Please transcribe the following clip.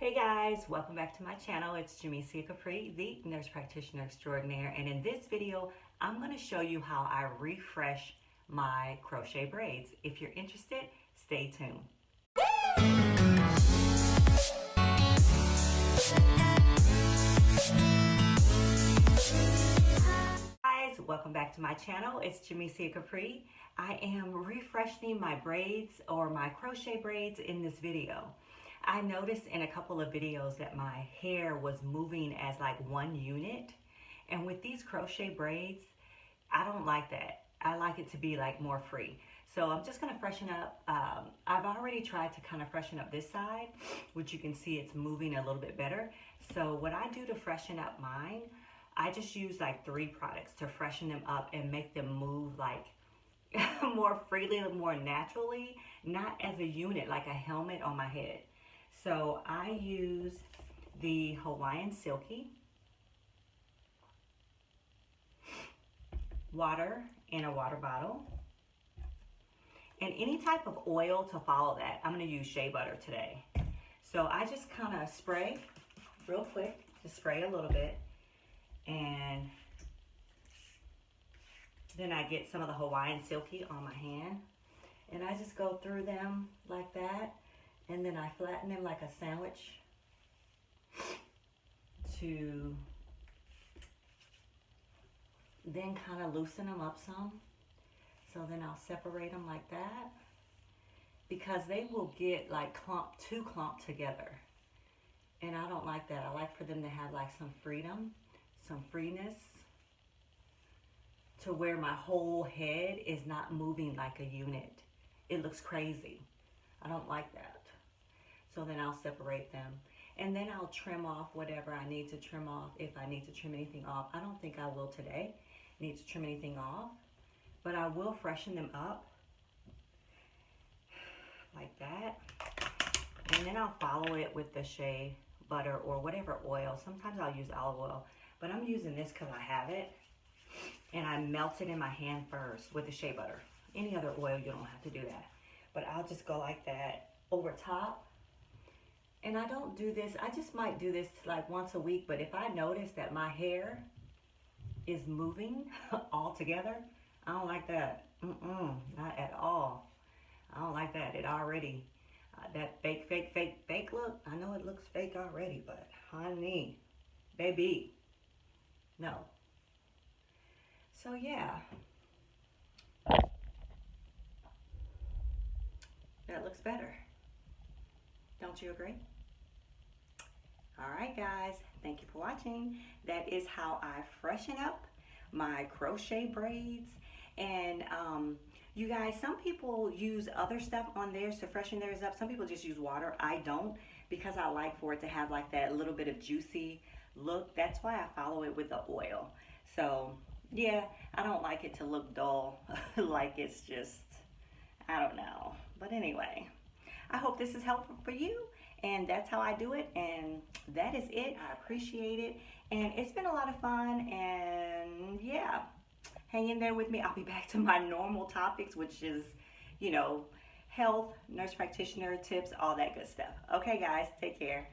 Hey guys, welcome back to my channel. It's Jamesia Capri, the Nurse Practitioner Extraordinaire, and in this video, I'm going to show you how I refresh my crochet braids. If you're interested, stay tuned. Guys, welcome back to my channel. It's Jamesia Capri. I am refreshing my braids or my crochet braids in this video. I noticed in a couple of videos that my hair was moving as like one unit, and with these crochet braids I don't like that. I like it to be like more free. So I'm just going to freshen up. I've already tried to kind of freshen up this side, which you can see it's moving a little bit better. So what I do to freshen up mine, I just use like 3 products to freshen them up and make them move like more freely, more naturally, not as a unit like a helmet on my head. So I use the Hawaiian Silky, water in a water bottle, and any type of oil to follow that. I'm going to use shea butter today. So I just kind of spray real quick, just spray a little bit, and then I get some of the Hawaiian Silky on my hand, and I just go through them like that. And then I flatten them like a sandwich to then kind of loosen them up some. So then I'll separate them like that, because they will get like too clumped together. And I don't like that. I like for them to have like some freedom, some freeness, to where my whole head is not moving like a unit. It looks crazy. I don't like that. So then I'll separate them, and then I'll trim off whatever I need to trim off. If I need to trim anything off, I don't think I will today need to trim anything off, but I will freshen them up like that. And then I'll follow it with the shea butter or whatever oil. Sometimes I'll use olive oil, but I'm using this because I have it, and I melt it in my hand first with the shea butter. Any other oil, you don't have to do that, but I'll just go like that over top. And I don't do this, I just might do this like once a week, but if I notice that my hair is moving all together, I don't like that. Not at all. I don't like that. It already, that fake look, I know it looks fake already, but honey, baby, no. So yeah. That looks better. Don't you agree? All right, guys, thank you for watching. That is how I freshen up my crochet braids. And you guys, some people use other stuff on theirs to freshen theirs up. Some people just use water. I don't, because I like for it to have like that little bit of juicy look. That's why I follow it with the oil. So yeah, I don't like it to look dull like it's just, I don't know. But anyway, I hope this is helpful for you, and that's how I do it, and that is it. I appreciate it, and it's been a lot of fun, and yeah, hang in there with me. I'll be back to my normal topics, which is, you know, health, nurse practitioner tips, all that good stuff. Okay, guys, take care.